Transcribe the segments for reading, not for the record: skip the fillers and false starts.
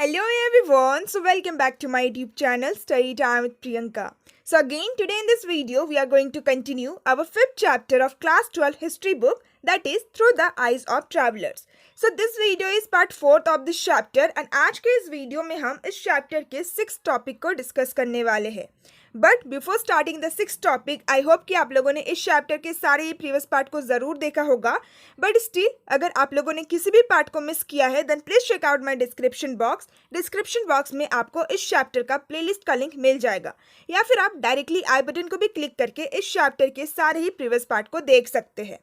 Hello everyone, so welcome back to my YouTube channel Study Time with Priyanka. So again today in this video we are going to continue our fifth chapter of class 12 history book, that is Through the Eyes of Travelers. So this video is part 4th of this chapter and आज के इस video में हम इस chapter के 6th topic को discuss करने वाले हैं. But before starting the 6th topic I hope कि आप लोगों ने इस चैप्टर के सारे ही प्रीवियस पार्ट को ज़रूर देखा होगा. बट स्टिल अगर आप लोगों ने किसी भी पार्ट को मिस किया है then please check out my description box में आपको इस चैप्टर का प्लेलिस्ट का लिंक मिल जाएगा, या फिर आप डायरेक्टली आई बटन को भी क्लिक करके इस चैप्टर के सारे ही प्रीवियस पार्ट को देख सकते हैं.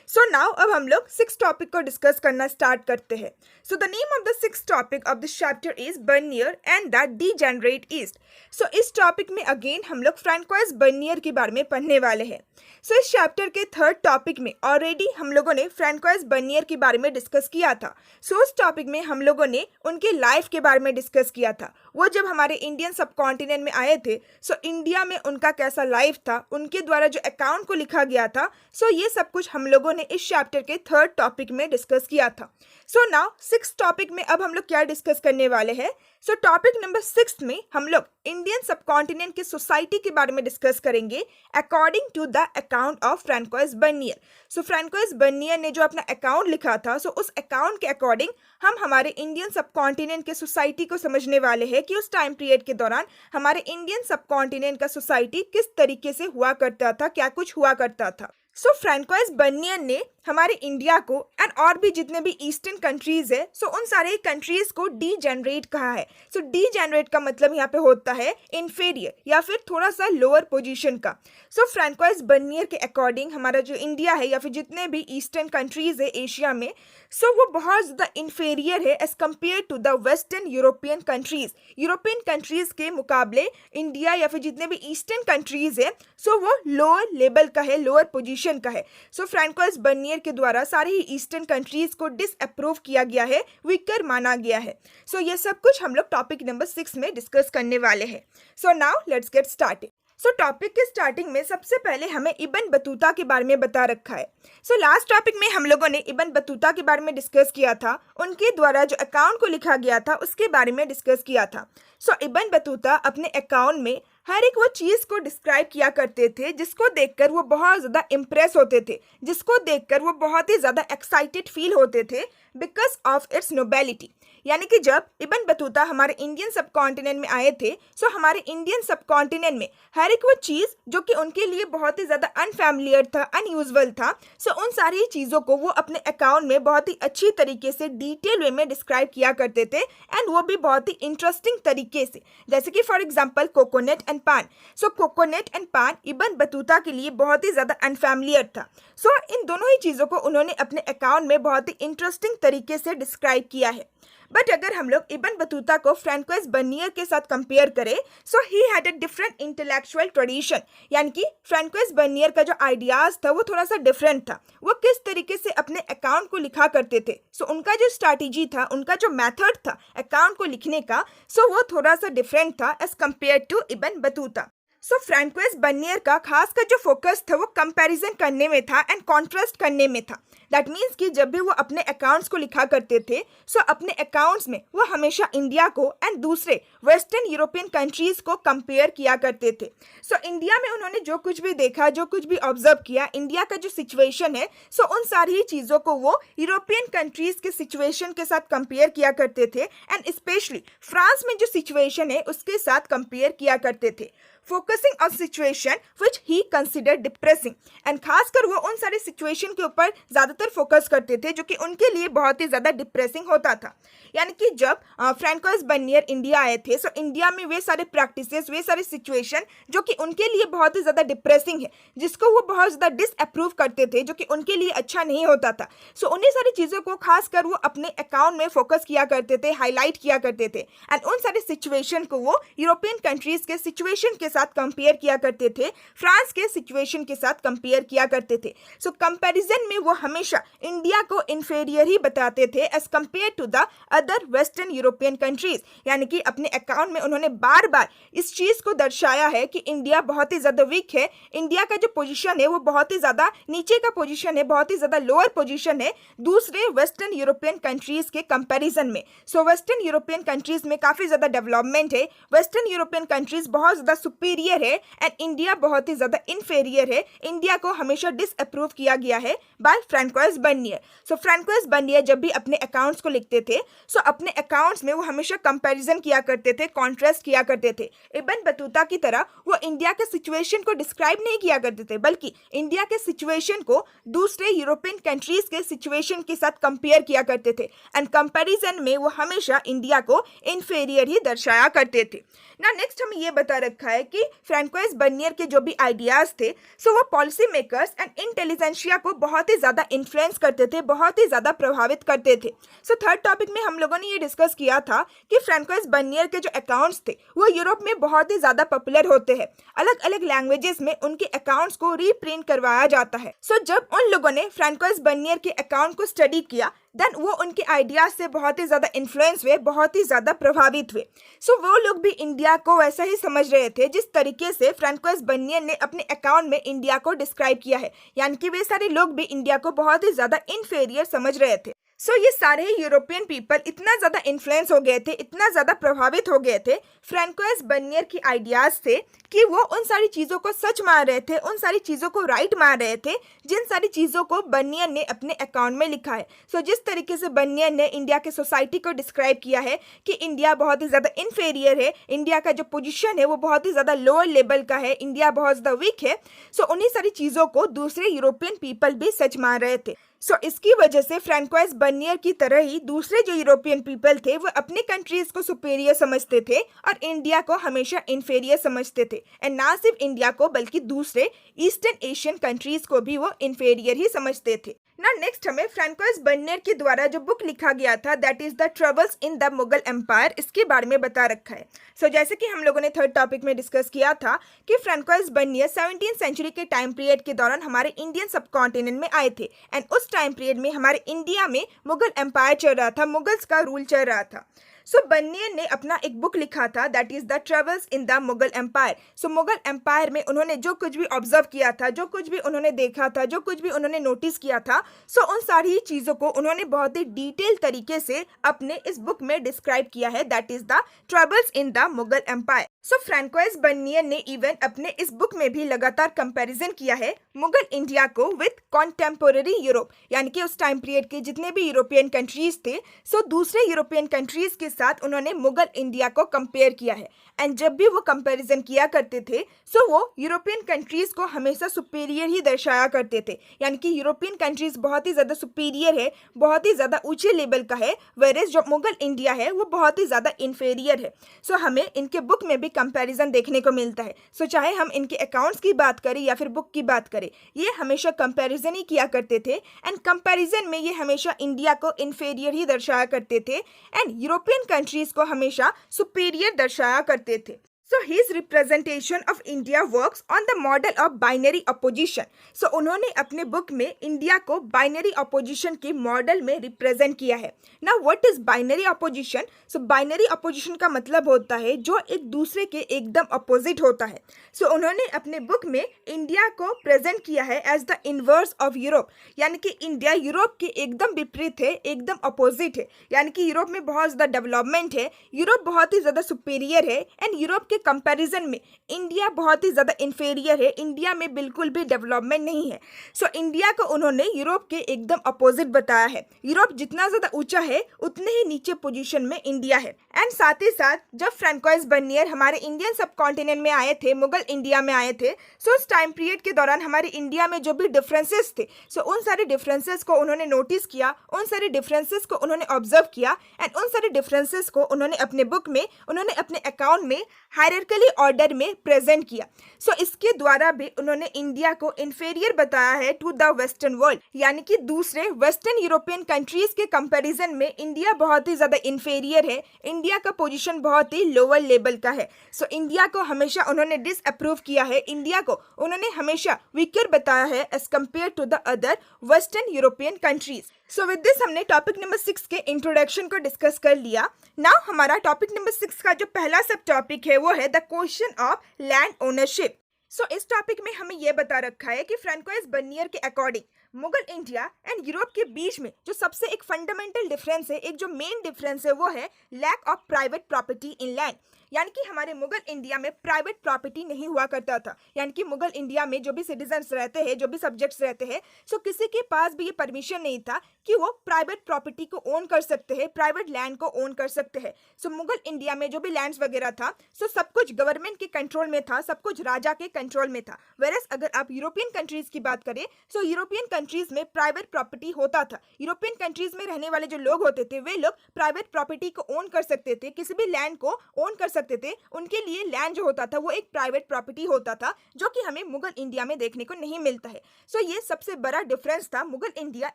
सो नाउ अब हम लोग 6th टॉपिक को डिस्कस करना स्टार्ट करते हैं. So the name of the 6th topic of this chapter is Bernier and the degenerate East. So इस टॉपिक में अगेन हम लोग फ्रांकोइस बर्नियर के बारे में पढ़ने वाले हैं. सो इस चैप्टर के 3rd टॉपिक में ऑलरेडी हम लोगों ने फ्रांकोइस बर्नियर के बारे में डिस्कस किया था. सो उस टॉपिक में हम लोगों ने उनके लाइफ के बारे में डिस्कस किया था. वो जब हमारे इंडियन सब कॉन्टिनेंट में आए थे, सो इंडिया में उनका कैसा लाइफ था, उनके द्वारा जो अकाउंट को लिखा गया था, सो ये सब कुछ हम लोगों ने इस चैप्टर के 3rd टॉपिक में डिस्कस किया था. सो नाउ 6th टॉपिक में अब हम लोग क्या डिस्कस करने वाले हैं. सो टॉपिक नंबर 6 में हम लोग इंडियन सब कॉन्टिनेंट के सोसाइटी के बारे में डिस्कस करेंगे according to the account of François Bernier. So François Bernier ने जो अपना अकाउंट लिखा था, सो उस अकाउंट के अकॉर्डिंग हम हमारे इंडियन सब कॉन्टिनेंट के सोसाइटी को समझने वाले हैं कि उस टाइम पीरियड के दौरान हमारे इंडियन सब कॉन्टिनेंट का सोसाइटी किस तरीके से हुआ करता था, क्या कुछ हुआ करता था. सो फ्रांकोइस बर्नियर ने हमारे इंडिया को एंड और भी जितने भी ईस्टर्न कंट्रीज है, सो उन सारे कंट्रीज को डीजेनरेट कहा है. सो डीजेनरेट का मतलब यहाँ पे होता है इंफीरियर या फिर थोड़ा सा लोअर पोजीशन का. सो फ्रांकोइस बर्नियर के अकॉर्डिंग हमारा जो इंडिया है या फिर जितने भी ईस्टर्न कंट्रीज है एशिया में, सो वो बहुत ज़्यादा इंफीरियर है as compare to the western European countries. European countries के मुकाबले इंडिया या फिर जितने भी ईस्टर्न कंट्रीज है, सो वो लोअर लेवल का है, लोअर पोजीशन का है. सो फ्रांकोइस बर्नियर के द्वारा सारी ही ईस्टर्न कंट्रीज को डिसअप्रूव किया गया है, वीकर माना गया है. सो ये सब कुछ हम लोग टॉपिक नंबर 6 में डिस्कस करने वाले हैं. So now let's get started. So topic के स्टार्टिंग में सबसे पहले हमें इब्न बतूता के बारे में बता रखा है. सो लास्ट टॉपिक में हम लोगों ने इब्न बतूता के बारे में डिस्कस किया था, उनके द्वारा जो अकाउंट को लिखा गया था उसके बारे में डिस्कस किया था. सो इब्न बतूता अपने अकाउंट में हर एक वो चीज़ को डिस्क्राइब किया करते थे जिसको देखकर वो बहुत ज़्यादा इम्प्रेस होते थे, जिसको देखकर वो बहुत ही ज़्यादा एक्साइटेड फील होते थे बिकॉज ऑफ इट्स नोबेलिटी. यानी कि जब इब्न बतूता हमारे इंडियन सब कॉन्टिनेंट में आए थे, सो हमारे इंडियन सब कॉन्टिनेंट में हर एक वो चीज़ जो कि उनके लिए बहुत ही ज़्यादा अनफैमिलियर था, अनयूजुअल था, सो उन सारी चीज़ों को वो अपने अकाउंट में बहुत ही अच्छी तरीके से डिटेल वे में डिस्क्राइब किया करते थे एंड वो भी बहुत ही इंटरेस्टिंग तरीके से. जैसे कि फॉर एग्जाम्पल कोकोनट एंड पान. सो कोकोनट एंड पान इब्न बतूता के लिए बहुत ही ज़्यादा अनफैमिलियर था. सो इन दोनों ही चीज़ों को उन्होंने अपने अकाउंट में बहुत ही इंटरेस्टिंग तरीके से डिस्क्राइब किया है. बट अगर हम लोग इब्न बतूता को फ्रांकोइस बर्नियर के साथ कंपेयर करें, so he had a different intellectual tradition. यानी कि फ्रांकोइस बर्नियर का जो आइडियाज़ था वो थोड़ा सा डिफरेंट था. वो किस तरीके से अपने अकाउंट को लिखा करते थे, सो उनका जो स्ट्रैटेजी था, उनका जो मेथड था अकाउंट को लिखने का, सो वो थोड़ा सा डिफरेंट था as compare to Ibn Battuta. So François Bernier का खास का जो फोकस था वो कंपैरिजन करने में था एंड कॉन्ट्रास्ट करने में था. दैट मीन्स कि जब भी वो अपने अकाउंट्स को लिखा करते थे, सो अपने अकाउंट्स में वो हमेशा इंडिया को एंड दूसरे वेस्टर्न यूरोपियन कंट्रीज़ को कंपेयर किया करते थे. सो इंडिया में उन्होंने जो कुछ भी देखा, जो कुछ भी ऑब्जर्व किया, इंडिया का जो सिचुएशन है, सो उन सारी ही चीज़ों को वो यूरोपियन कंट्रीज़ के सिचुएशन के साथ कंपेयर किया करते थे एंड स्पेशली फ्रांस में जो सिचुएशन है उसके साथ कंपेयर किया करते थे, focusing on situation which he consider depressing. And खासकर वो उन सारे सिचुएशन के ऊपर ज़्यादातर फोकस करते थे जो कि उनके लिए बहुत ही ज़्यादा डिप्रेसिंग होता था. यानी कि जब फ्रांकोइस बर्नियर इंडिया आए थे, सो इंडिया में वे सारे प्रैक्टिसेस, वे सारे सिचुएशन जो कि उनके लिए बहुत ही ज़्यादा डिप्रेसिंग है, जिसको वो बहुत ज़्यादा डिसअप्रूव करते थे, जो कि उनके लिए अच्छा नहीं होता था. सो उन्हीं सारी चीज़ों को खासकर वो अपने अकाउंट में फोकस किया करते थे, हाईलाइट किया करते थे एंड उन सारे सिचुएशन को वो यूरोपियन कंट्रीज़ के सिचुएशन के साथ कंपेयर किया करते थे, फ्रांस के सिचुएशन के साथ कंपेयर किया करते थे। सो कंपैरिजन में वो हमेशा इंडिया को इन्फेरियर ही बताते थे as compare to the other western European countries. यानी कि अपने अकाउंट में उन्होंने बार बार इस चीज़ को दर्शाया है कि इंडिया बहुत ही ज़्यादा वीक है, इंडिया का जो पोजीशन है वो बहुत ही ज़्यादा नीचे का पोजीशन है, बहुत ही ज़्यादा लोअर पोजीशन है दूसरे वेस्टर्न यूरोपियन कंट्रीज़ के कंपैरिजन में। सो वेस्टर्न यूरोपियन कंट्रीज़ में काफ़ी ज़्यादा डेवलपमेंट है, वेस्टर्न यूरोपियन कंट्रीज़ बहुत ज़्यादा सुपीरियर है एंड इंडिया बहुत ही ज़्यादा इन्फेरियर है। इंडिया को हमेशा डिसअप्रूव किया गया है बाय फ्रैंकोइस बर्नियर। सो फ्रैंकोइस बर्नियर जब भी अपने अकाउंट्स को लिखते थे, सो अपने अकाउंट्स में वो हमेशा कंपैरिजन किया करते थे, कॉन्ट्रास्ट किया करते थे। इब्न बतूता की तरह वो इंडिया के सिचुएशन को डिस्क्राइब नहीं किया करते थे, बल्कि इंडिया के सिचुएशन को दूसरे यूरोपियन कंट्रीज के सिचुएशन के साथ कंपेयर किया करते थे एंड कंपैरिजन में वो हमेशा इंडिया को इन्फेरियर ही दर्शाया करते थे। ना नेक्स्ट हमें ये बता रखा है कि फ्रैंकोइस बर्नियर के जो भी आइडियाज थे, सो वो पॉलिसी मेकर्स एंड इंटेलिजेंशिया को बहुत ही ज़्यादा इन्फ्लुएंस करते थे, बहुत ही ज़्यादा प्रभावित करते थे। सो थर्ड टॉपिक में हम लोगों ने ये डिस्कस किया था कि फ्रैंकोइस बर्नियर के जो अकाउंट्स थे वो यूरोप में बहुत ही ज़्यादा पॉपुलर होते हैं, अलग अलग लैंग्वेजेस में उनके अकाउंट्स को रीप्रिंट करवाया जाता है। सो जब उन लोगों ने फ्रैंकोइस बर्नियर के अकाउंट को स्टडी किया, देन वो उनके आइडियाज से बहुत ही ज़्यादा इन्फ्लुएंस हुए, बहुत ही ज़्यादा प्रभावित हुए। सो वो लोग भी इंडिया को वैसा ही समझ रहे थे जिस तरीके से फ्रैंकोइस बर्नियर ने अपने अकाउंट में इंडिया को डिस्क्राइब किया है, यानी कि वे सारे लोग भी इंडिया को बहुत ही ज़्यादा इन्फेरियर समझ रहे थे। सो ये सारे यूरोपियन पीपल इतना ज़्यादा इन्फ्लुएंस हो गए थे, इतना ज़्यादा प्रभावित हो गए थे फ्रैंकोइस बर्नियर की आइडियाज़ से कि वो उन सारी चीज़ों को सच मान रहे थे, उन सारी चीज़ों को राइट मान रहे थे जिन सारी चीज़ों को बर्नियर ने अपने अकाउंट में लिखा है। सो जिस तरीके से बर्नियर ने इंडिया के सोसाइटी को डिस्क्राइब किया है कि इंडिया बहुत ही ज़्यादा इन्फेरियर है, इंडिया का जो पोजीशन है वो बहुत ही ज़्यादा लोअर लेवल का है, इंडिया बहुत ज़्यादा वीक है, सो उन्हीं सारी चीज़ों को दूसरे यूरोपियन पीपल भी सच मान रहे थे। सो इसकी वजह से फ्रैंकोइस बर्नियर की तरह ही दूसरे जो यूरोपियन पीपल थे वो अपनी कंट्रीज़ को सुपीरियर समझते थे और इंडिया को हमेशा इन्फेरियर समझते थे। एंड ना सिर्फ इंडिया को बल्कि दूसरे ईस्टर्न एशियन कंट्रीज़ को भी वो इन्फेरियर ही समझते थे। ना नेक्स्ट हमें फ्रैंकोइस बर्नियर के द्वारा जो बुक लिखा गया था that is the troubles in the Mughal empire, इसके बारे में बता रखा है। सो जैसे कि हम लोगों ने थर्ड टॉपिक में डिस्कस किया था कि फ्रैंकोइस बर्नियर 17th सेंचुरी के टाइम पीरियड के दौरान हमारे इंडियन सब कॉन्टिनेंट में आए थे एंड उस टाइम पीरियड में हमारे इंडिया में मुगल एम्पायर चल रहा था, मुगल्स का रूल चल रहा था। सो बर्नियर ने अपना एक बुक लिखा था that is the travels in the Mughal empire. So Mughal empire में उन्होंने जो कुछ भी ऑब्जर्व किया था, जो कुछ भी उन्होंने देखा था, जो कुछ भी उन्होंने नोटिस किया था, सो उन सारी चीज़ों को उन्होंने बहुत ही डिटेल तरीके से अपने इस बुक में डिस्क्राइब किया है that is the travels in the Mughal empire. So François Bernier ने इवन अपने इस बुक में भी लगातार कंपैरिजन किया है मुगल इंडिया को विथ कॉन्टेम्पोररी यूरोप, यानी कि उस टाइम पीरियड के जितने भी यूरोपियन कंट्रीज थे, सो दूसरे यूरोपियन कंट्रीज के साथ उन्होंने मुगल इंडिया को कंपेयर किया है। एंड जब भी वो कंपैरिजन किया करते थे सो वो यूरोपियन कंट्रीज को हमेशा सुपीरियर ही दर्शाया करते थे, यानी कि यूरोपियन कंट्रीज बहुत ही ज़्यादा सुपीरियर है, बहुत ही ज़्यादा ऊंचे लेवल का है, वेरेज जो मुगल इंडिया है वो बहुत ही ज़्यादा इन्फेरियर है। सो हमें इनके बुक में भी कंपैरिजन देखने को मिलता है। सो चाहे हम इनके अकाउंट्स की बात करें या फिर बुक की बात करें, ये हमेशा कंपैरिजन ही किया करते थे एंड कंपैरिजन में ये हमेशा इंडिया को इन्फेरियर ही दर्शाया करते थे एंड यूरोपियन कंट्रीज को हमेशा सुपीरियर दर्शाया करते थे। So his representation of India works on the model of binary opposition. So उन्होंने अपने बुक में इंडिया को बाइनरी अपोजिशन के मॉडल में रिप्रेजेंट किया है। Now what is binary opposition? So binary opposition का मतलब होता है जो एक दूसरे के एकदम अपोजिट होता है। So उन्होंने अपने बुक में इंडिया को प्रेजेंट किया है as the inverse of Europe, यानी कि इंडिया यूरोप के एकदम विपरीत है, एकदम अपोजिट है, यानी कि यूरोप में बहुत ज़्यादा डेवलपमेंट है, यूरोप बहुत ही ज़्यादा सुपीरियर है एंड यूरोप के कंपैरिजन में इंडिया बहुत ही ज़्यादा इन्फेरियर है, इंडिया में बिल्कुल भी डेवलपमेंट नहीं है। सो इंडिया को उन्होंने यूरोप के एकदम अपोजिट बताया है। यूरोप जितना ज़्यादा ऊंचा है उतने ही नीचे पोजीशन में इंडिया है। एंड साथ ही साथ जब फ्रैंकोइस बर्नियर हमारे इंडियन सब कॉन्टिनेंट में आए थे, मुगल इंडिया में आए थे, सो उस टाइम पीरियड के दौरान हमारे इंडिया में जो भी डिफरेंसेस थे, सो उन सारे डिफरेंसेस को उन्होंने नोटिस किया, उन सारे डिफरेंसेस को उन्होंने ऑब्जर्व किया एंड उन सारे डिफरेंसेस को उन्होंने अपने बुक में, उन्होंने अपने अकाउंट में हायरार्किकली ऑर्डर में प्रेजेंट किया। सो इसके द्वारा भी उन्होंने इंडिया को इंफीरियर बताया है टू द वेस्टर्न वर्ल्ड, यानी कि दूसरे वेस्टर्न यूरोपियन कंट्रीज के कंपैरिजन में इंडिया बहुत ही ज्यादा इंफीरियर है, इंडिया का पोजीशन बहुत ही लोअर लेवल का है। सो इंडिया को हमेशा उन्होंने डिसअप्रूव किया है, इंडिया को उन्होंने हमेशा वीकर बताया है as compare to the other western European countries. So with this हमने टॉपिक नंबर 6 के इंट्रोडक्शन को डिस्कस कर लिया। नाउ हमारा टॉपिक नंबर 6 का जो पहला सब टॉपिक है वो है the question of land ownership. So इस टॉपिक में हमें यह बता रखा है कि फ्रांकोइस बर्नियर के according Mughal India and Europe के बीच में जो सबसे एक फंडामेंटल डिफरेंस है, एक जो मेन डिफरेंस है वो है lack of private property in land. यानी कि हमारे मुगल इंडिया में प्राइवेट प्रॉपर्टी नहीं हुआ करता था, यानी कि मुगल इंडिया में जो भी सिटीजन्स रहते हैं, जो भी सब्जेक्ट्स रहते हैं, सो किसी के पास भी ये परमिशन नहीं था कि वो प्राइवेट प्रॉपर्टी को ओन कर सकते हैं, प्राइवेट लैंड को ओन कर सकते हैं। सो मुगल इंडिया में जो भी लैंड्स वगैरह था, सो सब कुछ गवर्नमेंट के कंट्रोल में था, सब कुछ राजा के कंट्रोल में था। वेरएस अगर आप यूरोपियन कंट्रीज की बात करें, सो यूरोपियन कंट्रीज में प्राइवेट प्रॉपर्टी होता था। यूरोपियन कंट्रीज में रहने वाले जो लोग होते थे, वे लोग प्राइवेट प्रॉपर्टी को ओन कर सकते थे, किसी भी लैंड को ओन कर सकते थे। उनके लिए लैंड जो होता था वो एक प्राइवेट प्रॉपर्टी होता था, जो कि हमें मुगल इंडिया में देखने को नहीं मिलता है। सो ये सबसे बड़ा डिफरेंस था मुगल इंडिया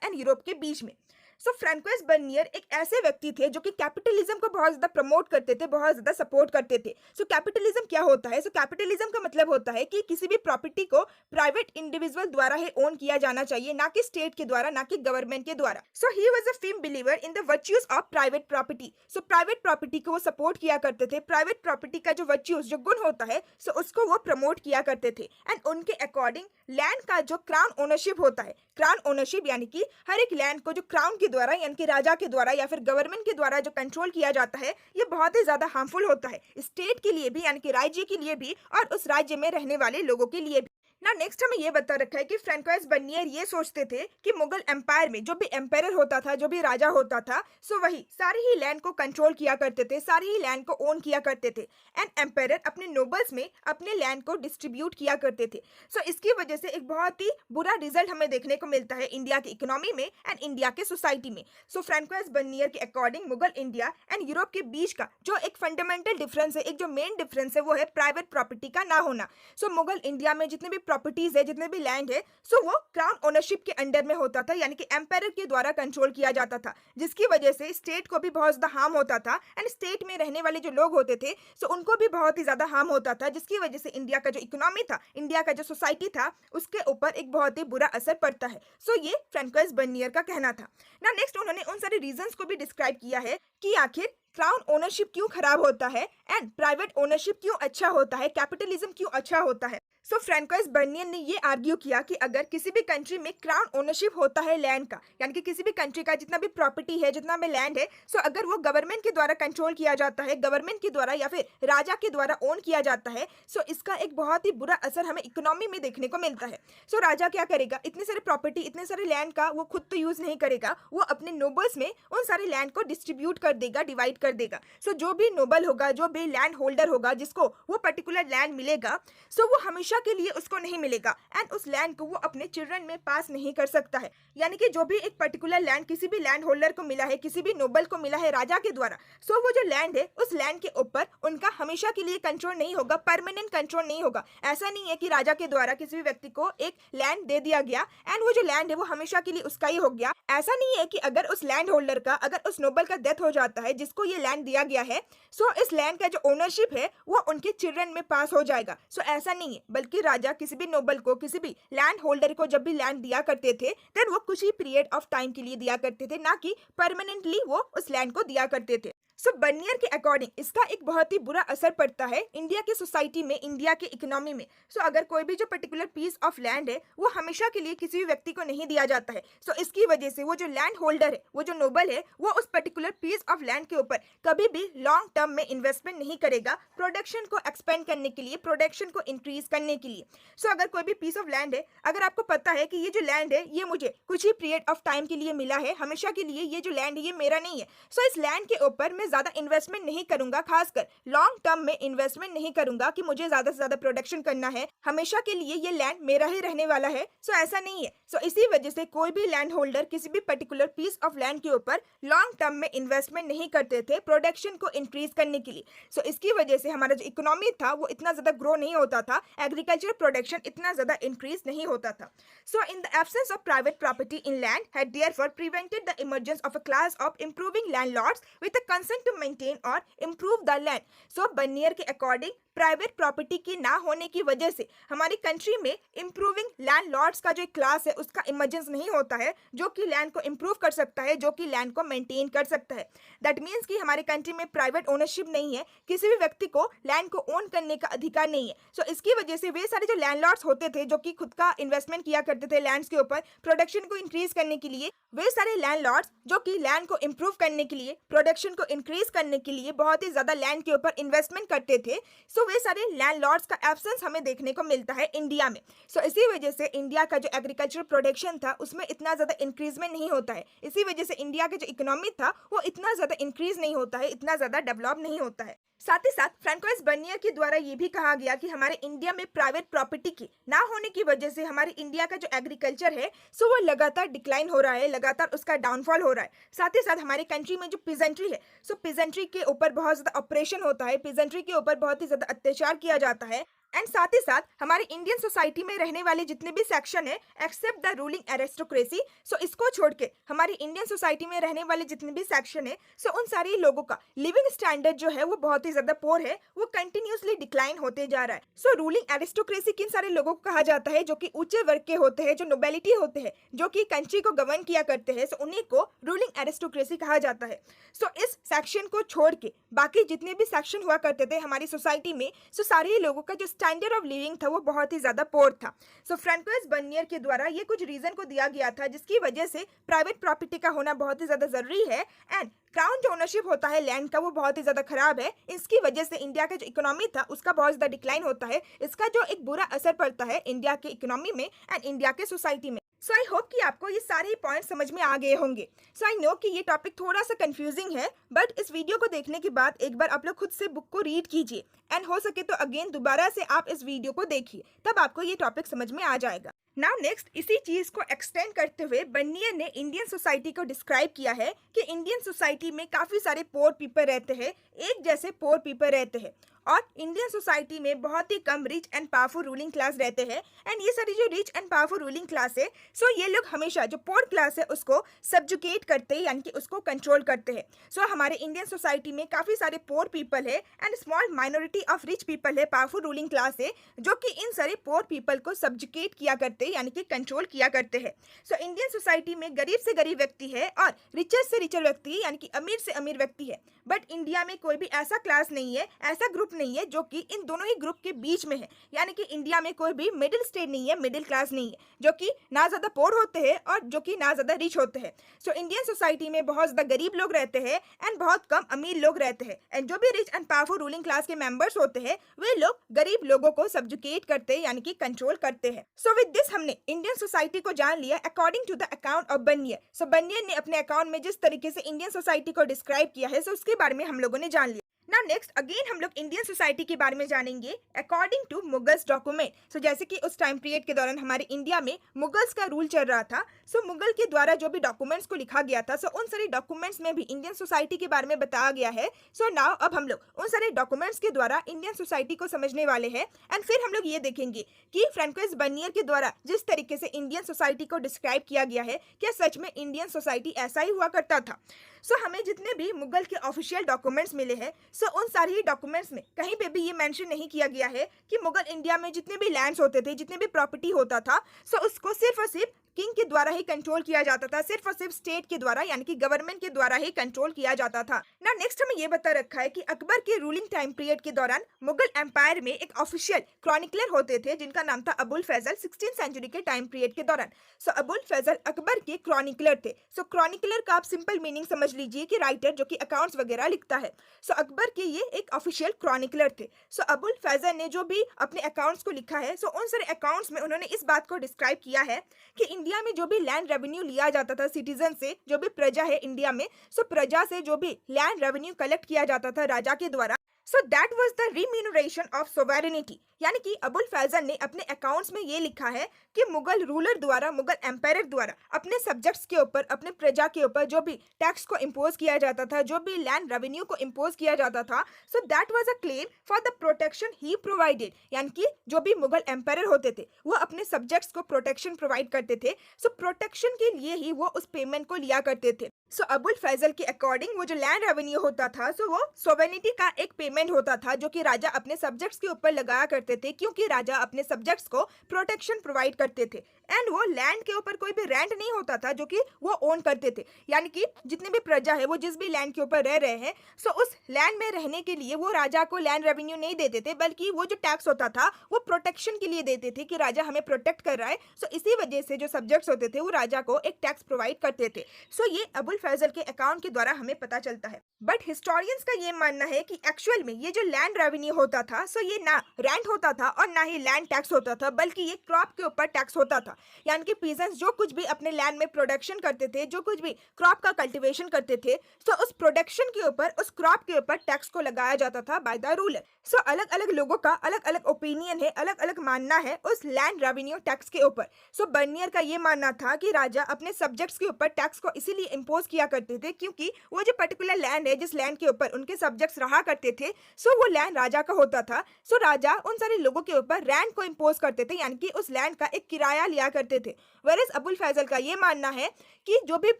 एंड यूरोप के बीच में। सो फ्रांकोइस बर्नियर एक ऐसे व्यक्ति थे जो कि कैपिटलिज्म को बहुत ज्यादा प्रमोट करते थे, बहुत ज्यादा सपोर्ट करते थे। सो कैपिटलिज्म क्या होता है? सो कैपिटलिज्म का मतलब होता है कि किसी भी प्रॉपर्टी को प्राइवेट इंडिविजुअल द्वारा ही ओन किया जाना चाहिए, ना कि स्टेट के द्वारा, ना कि गवर्नमेंट के द्वारा। So he was a firm believer in the virtues of private property. So private property को वो सपोर्ट किया करते थे, प्राइवेट प्रॉपर्टी का जो वर्च्यूज, जो गुण होता है, सो उसको वो प्रमोट किया करते थे। एंड उनके अकॉर्डिंग लैंड का जो क्राउन ओनरशिप होता है, क्राउन ओनरशिप यानी कि हर एक लैंड को जो क्राउन के द्वारा, यानी कि राजा के द्वारा या फिर गवर्नमेंट के द्वारा जो कंट्रोल किया जाता है, ये बहुत ही ज्यादा हार्मफुल होता है स्टेट के लिए भी, यानी कि राज्य के लिए भी, और उस राज्य में रहने वाले लोगों के लिए भी। ना नेक्स्ट हमें ये बता रखा है कि फ्रांकोइस बर्नियर ये सोचते थे कि मुगल एम्पायर में जो भी एम्पायर होता था, जो भी राजा होता था, सो वही सारी ही लैंड को कंट्रोल किया करते थे, सारी ही लैंड को ओन किया करते थे। एंड एम्पायर अपने नोबल्स में अपने लैंड को डिस्ट्रीब्यूट किया करते थे। सो इसकी वजह से एक बहुत ही बुरा रिजल्ट हमें देखने को मिलता है इंडिया की इकोनॉमी में एंड इंडिया के सोसाइटी में। सो फ्रांकोइस बर्नियर के according Mughal India and Europe के बीच का जो एक फंडामेंटल डिफरेंस है, एक जो मेन डिफरेंस है, वो है प्राइवेट प्रॉपर्टी का ना होना। सो मुगल इंडिया में जितने भी प्रॉपर्टीज है, जितने भी लैंड है, सो वो क्राउन ओनरशिप के अंडर में होता था, यानी कि एम्पायर के द्वारा कंट्रोल किया जाता था, जिसकी वजह से स्टेट को भी बहुत ज्यादा हार्म होता था एंड स्टेट में रहने वाले जो लोग होते थे, सो उनको भी बहुत ही ज्यादा हार्म होता था, जिसकी वजह से इंडिया का जो इकोनॉमी था, इंडिया का जो सोसाइटी था, उसके ऊपर एक बहुत ही बुरा असर पड़ता है। सो ये फ्रांकोइस बर्नियर का कहना था। ना नेक्स्ट उन्होंने उन सारे रीजंस को भी डिस्क्राइब किया है कि आखिर क्राउन ओनरशिप क्यों खराब होता है एंड प्राइवेट ओनरशिप क्यों अच्छा होता है, कैपिटलिज्म क्यों अच्छा होता है। सो फ्रांकोइस बर्नियर ने ये आर्ग्यू किया कि अगर किसी भी कंट्री में क्राउन ओनरशिप होता है लैंड का, यानी कि किसी भी कंट्री का जितना भी प्रॉपर्टी है, जितना भी लैंड है, सो अगर वो गवर्नमेंट के द्वारा कंट्रोल किया जाता है, गवर्नमेंट के द्वारा या फिर राजा के द्वारा ओन किया जाता है, सो इसका एक बहुत ही बुरा असर हमें इकोनॉमी में देखने को मिलता है। सो राजा क्या करेगा? इतने सारे प्रॉपर्टी, इतने सारे लैंड का वो खुद तो यूज नहीं करेगा, वो अपने नोबल्स में उन सारे लैंड को डिस्ट्रीब्यूट कर देगा, डिवाइड कर देगा। सो जो भी नोबल होगा, जो भी लैंड होल्डर होगा, जिसको वो पर्टिकुलर लैंड मिलेगा, सो वो हमेशा के लिए उसको नहीं मिलेगा एंड उस लैंड को वो अपने चिल्ड्रन में पास नहीं कर सकता है। यानी कि जो भी एक पर्टिकुलर लैंड किसी भी लैंड होल्डर को मिला है, किसी भी नोबल को मिला है राजा के द्वारा, सो वो जो लैंड है, उस लैंड के ऊपर उनका हमेशा के लिए कंट्रोल नहीं होगा, परमानेंट कंट्रोल नहीं होगा। ऐसा नहीं है कि राजा के द्वारा किसी भी व्यक्ति को एक लैंड दे दिया गया एंड वो जो लैंड है वो हमेशा के लिए उसका ही हो गया। ऐसा नहीं है कि अगर उस लैंड होल्डर का, अगर उस नोबल का डेथ हो जाता है जिसको ये लैंड दिया गया है, सो इस लैंड का जो ओनरशिप है वो उनके चिल्ड्रन में पास हो जाएगा। सो ऐसा नहीं है, बल्कि राजा किसी भी नोबल को, किसी भी लैंड होल्डर को जब भी लैंड दिया करते थे, देन वो कुछ ही पीरियड ऑफ टाइम के लिए दिया करते थे, ना कि परमानेंटली वो उस लैंड को दिया करते थे। सो बर्नियर के अकॉर्डिंग इसका एक बहुत ही बुरा असर पड़ता है इंडिया के सोसाइटी में, इंडिया के इकोनॉमी में। सो अगर कोई भी जो पर्टिकुलर पीस ऑफ लैंड है वो हमेशा के लिए किसी भी व्यक्ति को नहीं दिया जाता है, सो इसकी वजह से वो जो लैंड होल्डर है, वो जो नोबल है, वो उस पर्टिकुलर पीस ऑफ लैंड के ऊपर कभी भी लॉन्ग टर्म में इन्वेस्टमेंट नहीं करेगा, प्रोडक्शन को एक्सपेंड करने के लिए, प्रोडक्शन को इंक्रीज करने के लिए। सो अगर कोई भी पीस ऑफ लैंड है, अगर आपको पता है कि ये जो लैंड है ये मुझे कुछ ही पीरियड ऑफ टाइम के लिए मिला है, हमेशा के लिए ये जो लैंड है ये मेरा नहीं है, सो इस लैंड के ऊपर मैं ज़्यादा इन्वेस्टमेंट नहीं करूंगा, खासकर लॉन्ग टर्म में इन्वेस्टमेंट नहीं करूंगा कि मुझे ज़्यादा से ज़्यादा प्रोडक्शन करना है, हमेशा के लिए ये लैंड मेरा ही रहने वाला है। सो ऐसा नहीं है। सो इसी वजह से कोई भी लैंड होल्डर किसी भी पर्टिकुलर पीस ऑफ लैंड के ऊपर लॉन्ग टर्म में इन्वेस्टमेंट नहीं करते थे प्रोडक्शन को इंक्रीज करने के लिए। सो इसकी वजह से हमारा जो इकोनॉमी था वो इतना ज़्यादा ग्रो नहीं होता था, एग्रीकल्चर प्रोडक्शन इतना ज़्यादा इंक्रीज नहीं होता था। So in the absence of private property in land had therefore prevented the emergence of a class of improving landlords with a concern to maintain or improve the land. So Bernier के according private property की ना होने की वजह से हमारी country में improving landlords का जो क्लास है उसका इमर्जेंस नहीं होता है, जो कि लैंड को इंप्रूव कर सकता है, जो कि लैंड को मेंटेन कर सकता है। दैट मीन्स कि हमारे कंट्री में प्राइवेट ओनरशिप नहीं है, किसी भी व्यक्ति को लैंड को ओन करने का अधिकार नहीं है। सो इसकी वजह से वे सारे जो लैंडलॉर्ड्स होते थे जो कि खुद का इन्वेस्टमेंट किया करते थे लैंड्स के ऊपर प्रोडक्शन को इंक्रीज करने के लिए, वे सारे लैंडलॉर्ड्स जो कि लैंड को इंप्रूव करने के लिए, प्रोडक्शन को इंक्रीज करने के लिए बहुत ही ज्यादा लैंड के ऊपर इन्वेस्टमेंट करते थे। सो वे सारे लैंडलॉर्ड्स का एब्सेंस हमें देखने को मिलता है इंडिया में। सो इसी वजह से इंडिया का जो एग्रीकल्चर प्रोडक्शन था उसमें इतना ज्यादा इंक्रीजमेंट नहीं होता है। इसी वजह से इंडिया का जो इकोनॉमी था वो इतना ज्यादा इंक्रीज नहीं होता है, इतना ज्यादा डेवलप नहीं होता है। साथ ही साथ फ्रांकोइस बर्नियर के द्वारा ये भी कहा गया कि हमारे इंडिया में प्राइवेट प्रॉपर्टी की ना होने की वजह से हमारे इंडिया का जो एग्रीकल्चर है सो वो लगातार डिक्लाइन हो रहा है, लगातार उसका डाउनफॉल हो रहा है। साथ ही साथ हमारे कंट्री में जो पिजेंट्री है सो पिजेंट्री के ऊपर बहुत ज़्यादा ऑपरेशन होता है, पिजेंट्री के ऊपर बहुत ही ज़्यादा अत्याचार किया जाता है। एंड साथ ही साथ हमारे इंडियन सोसाइटी में रहने वाले जितने भी सेक्शन है एक्सेप्ट द रूलिंग एरिस्टोक्रेसी, सो इसको छोड़ के हमारी इंडियन सोसाइटी में रहने वाले जितने भी सेक्शन है सो उन सारे लोगों का लिविंग स्टैंडर्ड जो है वो बहुत ही ज्यादा पोर है, वो कंटिन्यूसली डिक्लाइन होते जा रहा है। सो रूलिंग एरिस्टोक्रेसी किन सारे लोगों को कहा जाता है जो कि ऊंचे वर्ग के होते हैं, जो नोबेलिटी होते हैं, जो कि कंट्री को गवर्न किया करते हैं, सो उन्हीं को रूलिंग एरिस्टोक्रेसी कहा जाता है। सो इस सेक्शन को छोड़ के बाकी जितने भी सेक्शन हुआ करते थे हमारी सोसाइटी में सो सारे लोगों का जो स्टैंडर्ड ऑफ लिविंग था वो बहुत ही ज्यादा पोर था। सो फ्रांकोइस बर्नियर के द्वारा ये कुछ रीजन को दिया गया था जिसकी वजह से प्राइवेट प्रॉपर्टी का होना बहुत ही ज्यादा जरूरी है एंड क्राउन जो ओनरशिप होता है लैंड का वो बहुत ही ज्यादा खराब है। इसकी वजह से इंडिया का जो इकोनॉमी था उसका बहुत ज्यादा डिक्लाइन होता है, इसका जो एक बुरा असर पड़ता है इंडिया के इकोनॉमी में एंड इंडिया के सोसाइटी में। सो आई होप कि आपको ये सारे पॉइंट समझ में आ गए होंगे। सो आई नो कि ये टॉपिक थोड़ा सा कंफ्यूजिंग है, बट इस वीडियो को देखने के बाद एक बार आप लोग खुद से बुक को रीड कीजिए एंड हो सके तो अगेन दोबारा से आप इस वीडियो को देखिए, तब आपको ये टॉपिक समझ में आ जाएगा। नाउ नेक्स्ट, इसी चीज को एक्सटेंड करते हुए बर्नियर ने इंडियन सोसाइटी को डिस्क्राइब किया है कि इंडियन सोसाइटी में काफी सारे पोर पीपल रहते हैं, एक जैसे पोर पीपल रहते हैं, और इंडियन सोसाइटी में बहुत ही कम rich and powerful ruling class रहते हैं। एंड ये सारी जो rich and powerful ruling class है सो ये लोग हमेशा जो पोर क्लास है उसको सब्जुकेट करते हैं, यानी कि उसको कंट्रोल करते हैं। सो हमारे इंडियन सोसाइटी में काफ़ी सारे पोर पीपल है and small minority of rich people है, पावरफुल रूलिंग क्लास है, जो कि इन सारे पोर पीपल को सब्जुकेट किया करते हैं, यानी कि कंट्रोल किया करते हैं। सो इंडियन सोसाइटी में गरीब से गरीब व्यक्ति है और रिचर से रिचर व्यक्ति है, यानी कि अमीर से अमीर व्यक्ति है। बट इंडिया में कोई भी ऐसा क्लास नहीं है, ऐसा ग्रुप नहीं है जो कि इन दोनों ही ग्रुप के बीच में है, यानी कि इंडिया में कोई भी मिडिल स्टेट नहीं है, मिडिल क्लास नहीं है, जो कि ना ज़्यादा पोर होते हैं और जो कि ना ज़्यादा रिच होते हैं। सो इंडियन सोसाइटी में बहुत ज़्यादा गरीब लोग रहते हैं एंड बहुत कम अमीर लोग रहते हैं, एंड जो भी rich and powerful ruling class के मेंबर्स होते हैं वे लोग गरीब लोगों को सब्जुकेट करते हैं, यानी कि कंट्रोल करते हैं। सो विद दिस हमने इंडियन सोसाइटी को जान लिया according to the account of Bernier. So Bernier ने अपने अकाउंट में जिस तरीके से इंडियन सोसाइटी को डिस्क्राइब किया है सो उसके बारे में हम लोगों ने जान लिया। नाउ नेक्स्ट अगेन हम लोग इंडियन सोसाइटी के बारे में जानेंगे अकॉर्डिंग टू मुगल्स डॉक्यूमेंट। सो जैसे कि उस टाइम पीरियड के दौरान हमारे इंडिया में मुगल्स का रूल चल रहा था, सो मुगल के द्वारा जो भी डॉक्यूमेंट्स को लिखा गया था सो उन सारे डॉक्यूमेंट्स में भी इंडियन सोसाइटी के बारे में बताया गया है। सो नाउ अब हम लोग उन सारे डॉक्यूमेंट्स के द्वारा इंडियन सोसाइटी को समझने वाले हैं एंड फिर हम लोग ये देखेंगे कि फ्रांकोइस बर्नियर के द्वारा जिस तरीके से इंडियन सोसाइटी को डिस्क्राइब किया गया है क्या सच में इंडियन सोसाइटी ऐसा ही हुआ करता था। सो हमें जितने भी मुगल के ऑफिशियल डॉक्यूमेंट्स मिले हैं सो उन सारे ही डॉक्यूमेंट्स में कहीं पे भी ये मेंशन नहीं किया गया है कि मुगल इंडिया में जितने भी लैंड्स होते थे, जितने भी प्रॉपर्टी होता था सो उसको सिर्फ और सिर्फ किंग के द्वारा ही कंट्रोल किया जाता था, सिर्फ और सिर्फ स्टेट के द्वारा यानी कि गवर्नमेंट के द्वारा ही कंट्रोल किया जाता था। ना नेक्स्ट हमें ये बता रखा है कि अकबर के रूलिंग टाइम पीरियड के दौरान मुगल एम्पायर में एक ऑफिशियल क्रॉनिकलर होते थे जिनका नाम था अबुल फैजल 16th सेंचुरी के टाइम पीरियड के दौरान। सो अबुल फैजल अकबर के क्रॉनिकलर थे। सो क्रॉनिकलर का आप सिंपल मीनिंग समझ लीजिए कि राइटर जो कि अकाउंट्स वगैरह लिखता है। सो अकबर के ये एक ऑफिशियल क्रॉनिकलर थे। सो अबुल फैजल ने जो भी अपने अकाउंट्स को लिखा है सो उन सारे अकाउंट्स में उन्होंने इस बात को डिस्क्राइब किया है कि इंडिया में जो भी लैंड रेवेन्यू लिया जाता था सिटीजन से, जो भी प्रजा है इंडिया में, सो प्रजा से जो भी लैंड रेवेन्यू कलेक्ट किया जाता था राजा के द्वारा, so that was the remuneration of sovereignty. यानी कि अबुल फैजल ने अपने अकाउंट्स में ये लिखा है कि मुगल रूलर द्वारा, मुगल एम्पायर द्वारा अपने सब्जेक्ट्स के ऊपर, अपने प्रजा के ऊपर जो भी टैक्स को इम्पोज किया जाता था, जो भी लैंड रेवेन्यू को इम्पोज किया जाता था, सो that was a claim for the protection he provided. यानी कि जो भी मुगल एम्पायर होते थे वो अपने सब्जेक्ट्स को प्रोटेक्शन प्रोवाइड करते थे, सो प्रोटेक्शन के लिए ही वो उस पेमेंट को लिया करते थे। सो अबुल फैजल के अकॉर्डिंग वो जो लैंड रेवेन्यू होता था, सो वो सोवेनिटी का एक पेमेंट होता था जो कि राजा अपने सब्जेक्ट्स के ऊपर लगाया करते थे, क्योंकि राजा अपने सब्जेक्ट्स को प्रोटेक्शन प्रोवाइड करते थे। एंड वो लैंड के ऊपर कोई भी रेंट नहीं होता था जो कि वो ओन करते थे। यानी कि जितने भी प्रजा है वो जिस भी लैंड के ऊपर रह रहे हैं, सो उस लैंड में रहने के लिए वो राजा को लैंड रेवेन्यू नहीं देते थे, बल्कि वो जो टैक्स होता था वो प्रोटेक्शन के लिए देते थे कि राजा हमें प्रोटेक्ट कर रहा है। सो इसी वजह से जो सब्जेक्ट्स होते थे वो राजा को एक टैक्स प्रोवाइड करते थे। सो ये अबुल फैजल के अकाउंट के द्वारा हमें पता चलता है। बट हिस्टोरियंस का ये मानना है कि एक्चुअल में ये जो लैंड रेवेन्यू होता था, सो ये ना रेंट होता था और ना ही लैंड टैक्स होता था, बल्कि ये क्रॉप के ऊपर टैक्स होता था। यानी कि पीजेंट्स जो कुछ भी अपने लैंड में प्रोडक्शन करते थे, जो कुछ भी क्रॉप का कल्टीवेशन करते थे, सो उस प्रोडक्शन के ऊपर, उस क्रॉप के ऊपर टैक्स को लगाया जाता था बाय द रूलर। सो अलग अलग लोगों का अलग अलग ओपिनियन है, अलग अलग मानना है उस लैंड रेवेन्यू टैक्स के ऊपर। सो बर्नियर का ये मानना था कि राजा अपने सब्जेक्ट्स के ऊपर टैक्स को इसीलिए इम्पोज किया करते थे क्योंकि वो जो पर्टिकुलर लैंड है, जिस लैंड के ऊपर उनके सब्जेक्ट्स रहा करते थे, सो वो लैंड राजा का होता था। सो राजा उन सारे लोगों के ऊपर रैंट को इम्पोज करते थे, यानी कि उस लैंड का एक किराया लिया करते थे। वेरएज अबुल फैजल का ये मानना है कि जो भी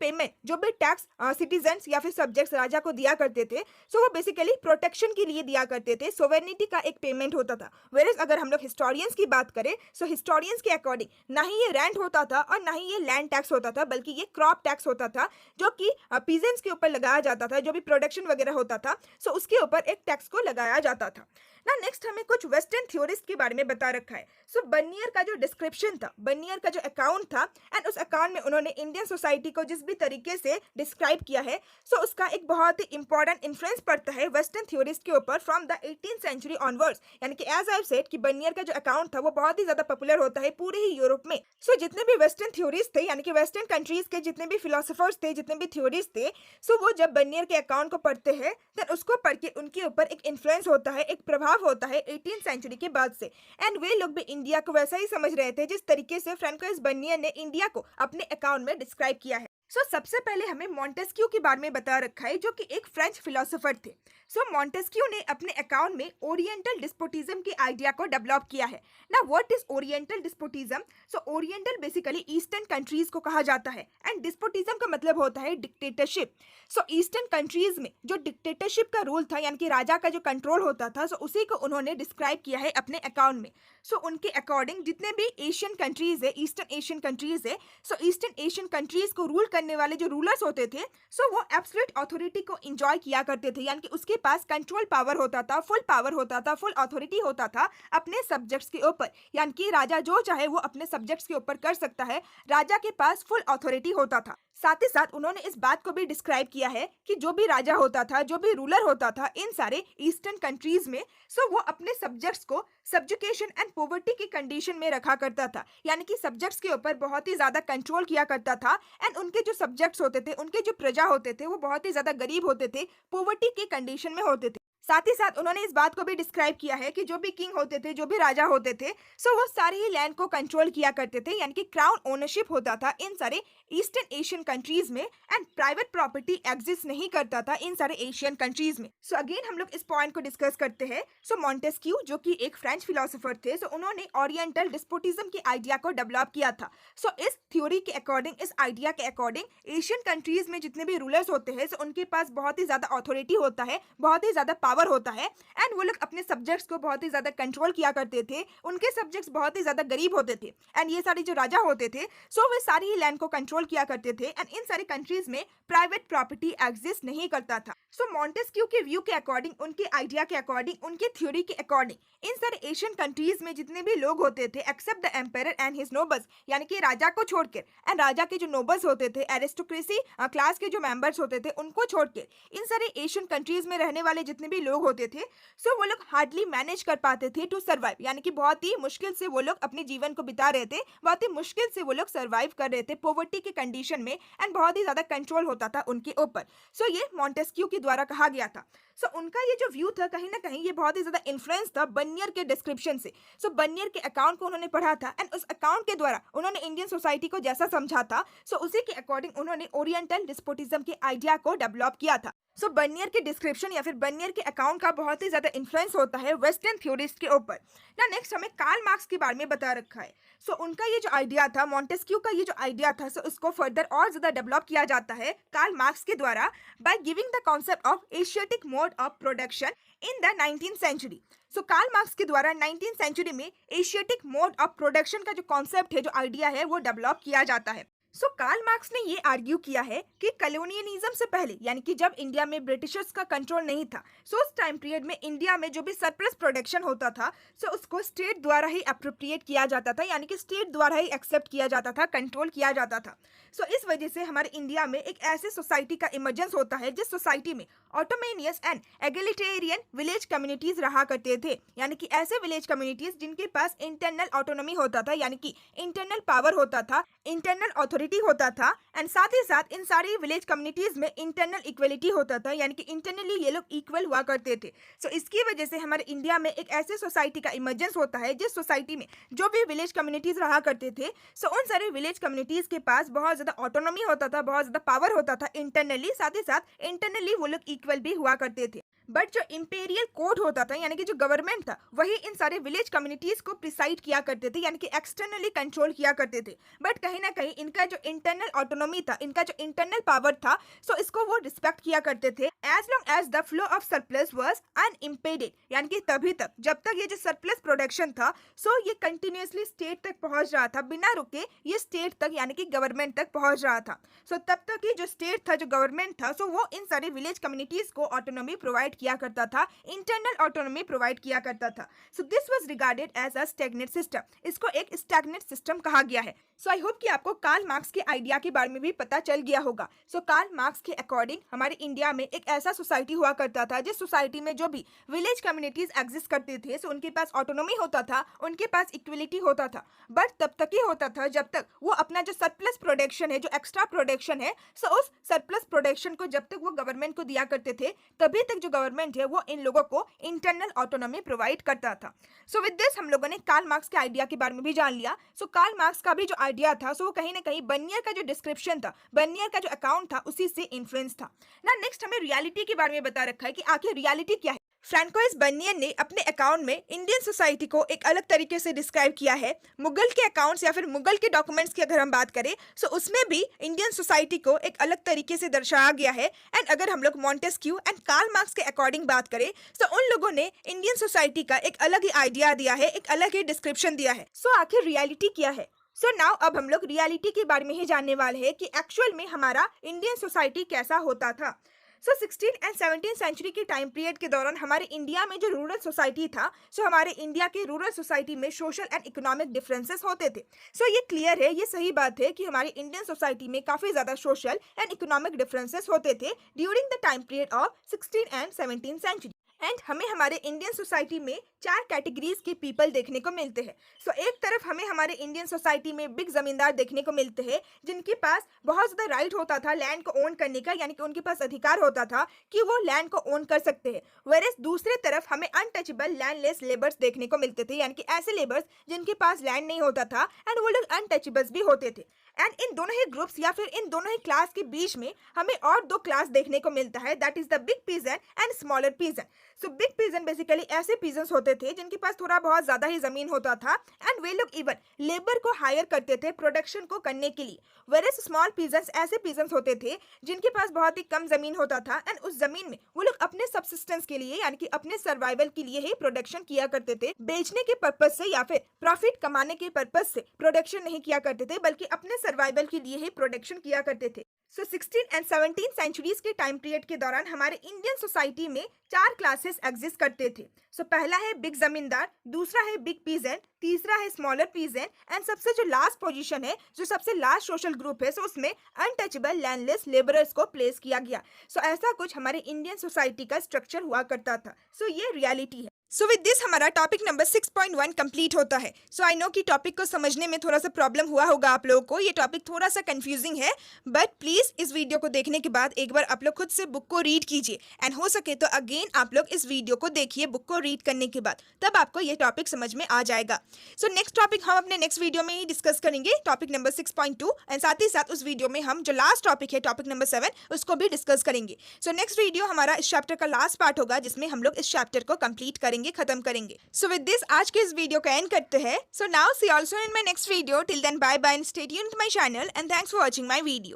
पेमेंट, जो भी टैक्स सिटीजन्स या फिर सब्जेक्ट्स राजा को दिया करते थे, सो वो बेसिकली प्रोटेक्शन के लिए दिया करते थे, सोवेरेनिटी का एक पेमेंट होता था। वेरएज अगर हम लोग हिस्टोरियंस की बात करें, सो हिस्टोरियंस के अकॉर्डिंग ना ही ये रेंट होता था और ना ही ये लैंड टैक्स होता था, बल्कि ये क्रॉप टैक्स होता था जो कि पीजेंट्स के ऊपर लगाया जाता था। जो भी प्रोडक्शन वगैरह होता था, सो उसके ऊपर एक टैक्स को लगाया जाता था ना। नेक्स्ट हमें कुछ वेस्टर्न थ्योरिस्ट के बारे में बता रखा है। सो बर्नियर का जो डिस्क्रिप्शन था, बर्नियर का जो अकाउंट था, एंड उस अकाउंट में उन्होंने इंडियन सोसाइटी को जिस भी तरीके से डिस्क्राइब किया है, सो उसका एक बहुत ही इंपॉर्टेंट इन्फ्लुएंस पड़ता है वेस्टर्न थ्योरिस्ट के ऊपर from the 18th century onwards. यानी कि एज आई सेड कि बर्नियर का जो अकाउंट था वो बहुत ही ज्यादा पॉपुलर होता है पूरे ही यूरोप में। सो जितने भी वेस्टर्न थ्योरिस्ट थे, यानी कि वेस्टर्न कंट्रीज के जितने भी फिलोसोफर्स थे, जितने भी थ्योरिस्ट थे, सो वो जब बर्नियर के अकाउंट को पढ़ते हैं, देन उसको पढ़ के उनके ऊपर एक इन्फ्लुएंस होता है, एक प्रभाव होता है 18th सेंचुरी के बाद से। एंड वे लोग भी इंडिया को वैसा ही समझ रहे थे जिस तरीके से फ्रांकोइस बर्नियर ने इंडिया को अपने अकाउंट में डिस्क्राइब किया है। सो सबसे पहले हमें मॉन्टेस्क्यू के बारे में बता रखा है, जो कि एक फ्रेंच फिलोसोफर थे। सो मॉन्टेस्क्यू ने अपने अकाउंट में ओरिएंटल डिस्पोटिज्म की आइडिया को डेवलप किया है ना। What is oriental despotism? So oriental basically eastern countries को कहा जाता है, एंड डिस्पोटिज्म का मतलब होता है डिक्टेटरशिप। सो ईस्टर्न कंट्रीज में जो डिक्टेटरशिप का रूल था, यानी कि राजा का जो कंट्रोल होता था, सो उसी को उन्होंने डिस्क्राइब किया है अपने अकाउंट में। सो उनके अकॉर्डिंग जितने भी एशियन कंट्रीज है, ईस्टर्न एशियन कंट्रीज है, सो ईस्टर्न एशियन कंट्रीज को रूल करने वाले जो रूलर्स होते थे, सो वो एब्सोल्यूट अथॉरिटी को एंजॉय किया करते थे। यानी कि उसके पास कंट्रोल पावर होता था, फुल पावर होता था, फुल अथॉरिटी होता था अपने सब्जेक्ट्स के ऊपर। यानी कि राजा जो चाहे वो अपने सब्जेक्ट्स के ऊपर कर सकता है, राजा के पास फुल अथॉरिटी होता था। साथ ही साथ उन्होंने इस बात को भी डिस्क्राइब किया है कि जो भी राजा होता था, जो भी रूलर होता था इन सारे ईस्टर्न कंट्रीज में, सो वो अपने सब्जेक्ट्स को सब्जुकेशन एंड पॉवर्टी की कंडीशन में रखा करता था। यानी कि सब्जेक्ट्स के ऊपर बहुत ही ज्यादा कंट्रोल किया करता था, एंड उनके जो सब्जेक्ट्स होते थे, उनके जो प्रजा होते थे, वो बहुत ही ज्यादा गरीब होते थे, पॉवर्टी के कंडीशन में होते थे। साथ ही साथ उन्होंने इस बात को भी डिस्क्राइब किया है कि जो भी किंग होते थे, जो भी राजा होते थे, सो वो सारे ही लैंड को कंट्रोल किया करते थे। यानी कि क्राउन ओनरशिप होता था इन सारे ईस्टर्न एशियन कंट्रीज में, एंड प्राइवेट प्रॉपर्टी एग्जिस्ट नहीं करता था इन सारे एशियन कंट्रीज में। सो अगेन हम लोग इस पॉइंट को डिस्कस करते हैं। सो मॉन्टेस्क्यू जो कि एक फ्रेंच फिलोसोफर थे, सो उन्होंने ओरिएंटल डिस्पोटिज्म की आइडिया को डेवलप किया था। सो इस थ्योरी के अकॉर्डिंग, इस आइडिया के अकॉर्डिंग एशियन कंट्रीज में जितने भी रूलर्स होते हैं, सो उनके पास बहुत ही ज्यादा अथॉरिटी होता है, बहुत ही ज्यादा पावर होता है, एंड वो लोग अपने सब्जेक्ट्स को बहुत ही ज्यादा कंट्रोल किया करते थे। उनके सब्जेक्ट्स बहुत ही ज्यादा गरीब होते थे, एंड ये सारे जो राजा होते थे, सो वे सारी ही लैंड को कंट्रोल किया करते थे, एंड इन सारे कंट्रीज में प्राइवेट प्रॉपर्टी एग्जिस्ट नहीं करता था। सो मॉन्टेस्क्यू के व्यू के अकॉर्डिंग, उनके आइडिया के अकॉर्डिंग, उनके थ्योरी के अकॉर्डिंग, इन सारे एशियन कंट्रीज में जितने भी लोग होते थे except the empire and his nobles, यानी कि राजा को छोड़कर, एंड राजा के जो नोबल्स होते थे, एरिस्टोक्रेसी क्लास के जो मेंबर्स होते थे, उनको छोड़कर इन सारे एशियन कंट्रीज में रहने वाले जितने भी भी लोग होते थे, सो वो लोग हार्डली मैनेज कर पाते थे टू सर्वाइव, यानी कि बहुत ही मुश्किल से वो लोग अपने जीवन को बिता रहे थे, बहुत ही मुश्किल से वो लोग सर्वाइव कर रहे थे पॉवर्टी के कंडीशन में, एंड बहुत ही ज़्यादा कंट्रोल होता था उनके ऊपर। सो ये मॉन्टेस्क्यू के द्वारा कहा गया था। सो उनका ये जो व्यू था कहीं ना कहीं ये बहुत ही ज़्यादा इन्फ्लुएंस था बर्नियर के डिस्क्रिप्शन से। सो बर्नियर के अकाउंट को उन्होंने पढ़ा था, एंड उस अकाउंट के द्वारा उन्होंने इंडियन सोसाइटी को जैसा समझा था, सो उसी के अकॉर्डिंग उन्होंने ओरिएंटल डिस्पोटिज्म के आइडिया को डेवलप किया था। सो बर्नियर के डिस्क्रिप्शन या फिर बर्नियर के अकाउंट का बहुत ही ज़्यादा इन्फ्लुएंस होता है वेस्टर्न थ्योरिस्ट के ऊपर। ना नेक्स्ट हमें कार्ल मार्क्स के बारे में बता रखा है। सो उनका ये जो आइडिया था, मॉन्टेस्क्यू का ये जो आइडिया था, सो उसको फर्दर और ज़्यादा डेवलप किया जाता है कार्ल मार्क्स के द्वारा by giving the concept of Asiatic mode of production in the 19th century. So Karl Marx के द्वारा 19th सेंचुरी में एशियाटिक मोड ऑफ प्रोडक्शन का जो कॉन्सेप्ट है, जो आइडिया है, वो डेवलप किया जाता है। सो कार्ल मार्क्स ने ये आर्ग्यू किया है कि कॉलोनियलिज्म से पहले, यानी कि जब इंडिया में ब्रिटिशर्स का कंट्रोल नहीं था, सो उस टाइम पीरियड में इंडिया में जो भी सरप्लस प्रोडक्शन होता था, सो उसको स्टेट द्वारा ही अप्रोप्रिएट किया जाता था, यानी कि स्टेट द्वारा ही एक्सेप्ट किया जाता था, कंट्रोल किया जाता था। सो इस वजह से हमारे इंडिया में एक ऐसे सोसाइटी का इमर्जेंस होता है जिस सोसाइटी में ऑटोमेनियस एंड एगलिटेरियन विलेज कम्युनिटीज रहा करते थे, यानी कि ऐसे विलेज कम्युनिटीज जिनके पास इंटरनल ऑटोनॉमी होता था, यानी कि इंटरनल पावर होता था, इंटरनल ऑथोरिटी होता था, एंड साथ ही साथ इन सारी विलेज कम्युनिटीज में इंटरनल इक्वलिटी होता था, यानी कि इंटरनली ये लोग इक्वल हुआ करते थे। सो इसकी वजह से हमारे इंडिया में एक ऐसे सोसाइटी का इमर्जेंस होता है जिस सोसाइटी में जो भी विलेज कम्युनिटीज रहा करते थे, सो उन सारे विलेज कम्युनिटीज के पास बहुत ज़्यादा ऑटोनॉमी होता था, बहुत ज़्यादा पावर होता था इंटरनली, साथ ही साथ इंटरनली वो लोग इक्वल भी हुआ करते थे। बट जो इंपेरियल कोड होता था, यानी कि जो गवर्नमेंट था, वही इन सारे विलेज कम्युनिटीज को प्रिसाइड किया करते थे, यानी कि एक्सटर्नली कंट्रोल किया करते थे। बट कहीं ना कहीं इनका जो इंटरनल ऑटोनॉमी था, इनका जो इंटरनल पावर था, सो इसको वो रिस्पेक्ट किया करते थे as long as the flow of surplus was unimpeded, यानी कि तभी तक जब तक ये जो सरप्लस प्रोडक्शन था, सो ये कंटिन्यूसली स्टेट तक पहुंच रहा था, बिना रुके ये स्टेट तक यानी कि गवर्नमेंट तक पहुंच रहा था। सो तब तक ये जो स्टेट था, जो गवर्नमेंट था, सो वो इन सारे विलेज कम्युनिटीज को ऑटोनॉमी प्रोवाइड किया करता था, इंटरनल ऑटोनॉमी प्रोवाइड किया करता था। So this was regarded as a stagnant system, इसको एक स्टैग्नेंट सिस्टम कहा गया है। सो आई होप कि आपको कार्ल मार्क्स के आइडिया के बारे में भी पता चल गया होगा। सो कार्ल मार्क्स के अकॉर्डिंग हमारे इंडिया में एक ऐसा सोसाइटी हुआ करता था जिस सोसाइटी में जो भी विलेज कम्युनिटीज एग्जिस्ट करते थे, सो उनके पास ऑटोनॉमी होता था, उनके पास इक्वलिटी होता था, बट तब तक ही होता था जब तक वो अपना जो सरप्लस प्रोडक्शन है, जो एक्स्ट्रा प्रोडक्शन है, सो उस सरप्लस प्रोडक्शन को जब तक वो गवर्नमेंट को दिया करते थे, तभी तक जो गवर्नमेंट है वो इन लोगों को इंटरनल ऑटोनॉमी प्रोवाइड करता था। सो विद दिस हम लोगों ने कार्ल मार्क्स के आइडिया के बारे में भी जान लिया। सो कार्ल मार्क्स का भी जो आइडिया था, सो वो कहीं ना कहीं बर्नियर का जो डिस्क्रिप्शन था, बर्नियर का जो अकाउंट था, उसी से इन्फ्लुएंस था ना। नेक्स्ट हमें रियलिटी के बारे में बता रखा है कि आखिर रियलिटी क्या है। फ्रैंकोइस बर्नियर ने अपने अकाउंट में इंडियन सोसाइटी को एक अलग तरीके से डिस्क्राइब किया है। मुगल के अकाउंट्स या फिर मुगल के डॉक्यूमेंट्स की अगर हम बात करें, सो उसमें भी इंडियन सोसाइटी को एक अलग तरीके से दर्शाया गया है। एंड अगर हम लोग मॉन्टेस्क्यू एंड कार्ल मार्क्स के अकॉर्डिंग बात करें, सो उन लोगों ने इंडियन सोसाइटी का एक अलग ही आइडिया दिया है, एक अलग ही डिस्क्रिप्शन दिया है। सो आखिर रियलिटी क्या है? सो नाउ अब हम लोग रियलिटी के बारे में ही जानने वाले हैं कि एक्चुअल में हमारा इंडियन सोसाइटी कैसा होता था। सो 16 एंड 17 सेंचुरी के टाइम पीरियड के दौरान हमारे इंडिया में जो रूरल सोसाइटी था, सो हमारे इंडिया के रूरल सोसाइटी में सोशल एंड इकोनॉमिक डिफरेंसेस होते थे। सो ये क्लियर है, ये सही बात है कि हमारी इंडियन सोसाइटी में काफ़ी ज़्यादा सोशल एंड इकोनॉमिक डिफरेंसेस होते थे during the time period of 16 and 17 century. And हमें हमारे इंडियन सोसाइटी में 4 कैटेगरीज के पीपल देखने को मिलते हैं। सो एक तरफ हमें हमारे इंडियन सोसाइटी में बिग जमींदार देखने को मिलते हैं जिनके पास बहुत ज़्यादा राइट होता था लैंड को ओन करने का, यानी कि उनके पास अधिकार होता था कि वो लैंड को ओन कर सकते हैं। वेयरएज दूसरे तरफ हमें अनटचेबल लैंडलेस लेबर्स देखने को मिलते थे, यानी कि ऐसे लेबर्स जिनके पास लैंड नहीं होता था एंड वो लोग अनटचेबल्स भी होते थे। एंड इन दोनों ही ग्रुप्स या फिर इन दोनों ही क्लास के बीच में हमें और 2 क्लास देखने को मिलता है, that is the big pigeon and smaller pigeon. So big pigeon basically ऐसे पीजन्स होते थे जिनके पास थोड़ा बहुत ज़्यादा ही ज़मीन होता था एंड वे लोग इवन लेबर को हायर करते थे प्रोडक्शन को करने के लिए। वेयरएज स्मॉल पीजन्स ऐसे पीजन्स होते थे जिनके पास बहुत ही कम ज़मीन होता था एंड उस ज़मीन में वो लोग अपने सब्सिस्टेंस के लिए, यानी कि अपने सर्वाइवल के लिए ही प्रोडक्शन किया करते थे। बेचने के पर्पज से या फिर प्रॉफिट कमाने के पर्पज से प्रोडक्शन नहीं किया करते थे, बल्कि अपने सर्वाइवल के लिए ही प्रोटेक्शन किया करते थे। सो 16 एंड 17 सेंचुरीज के टाइम पीरियड के दौरान हमारे इंडियन सोसाइटी में 4 क्लासेस एग्जिस्ट करते थे। सो पहला है बिग जमींदार, दूसरा है बिग पीजेंट, तीसरा है स्मॉलर पीजेंट एंड सबसे जो लास्ट पोजीशन है, जो सबसे लास्ट सोशल ग्रुप है, सो उसमें अनटचेबल लैंडलेस लेबरर्स को प्लेस किया गया। सो ऐसा कुछ हमारे इंडियन सोसाइटी का स्ट्रक्चर हुआ करता था। सो ये रियलिटी है। सो विद दिस हमारा टॉपिक नंबर 6.1 कंप्लीट होता है। सो आई नो कि टॉपिक को समझने में थोड़ा सा प्रॉब्लम हुआ होगा आप लोगों को, ये टॉपिक थोड़ा सा कंफ्यूजिंग है, बट प्लीज़ इस वीडियो को देखने के बाद एक बार आप लोग खुद से बुक को रीड कीजिए एंड हो सके तो अगेन आप लोग इस वीडियो को देखिए बुक को रीड करने के बाद, तब आपको ये टॉपिक समझ में आ जाएगा। सो नेक्स्ट टॉपिक हम अपने नेक्स्ट वीडियो में ही डिस्कस करेंगे, टॉपिक नंबर 6.2, एंड साथ ही साथ उस वीडियो में हम जो लास्ट टॉपिक है टॉपिक नंबर 7 उसको भी डिस्कस करेंगे। सो नेक्स्ट वीडियो हमारा इस चैप्टर का लास्ट पार्ट होगा, जिसमें हम लोग इस चैप्टर को कंप्लीट करेंगे, खत्म करेंगे। सो विद दिस आज के इस वीडियो का एंड करते हैं। So now see also in my next video, till then bye bye and stay tuned to my channel and thanks for watching my video.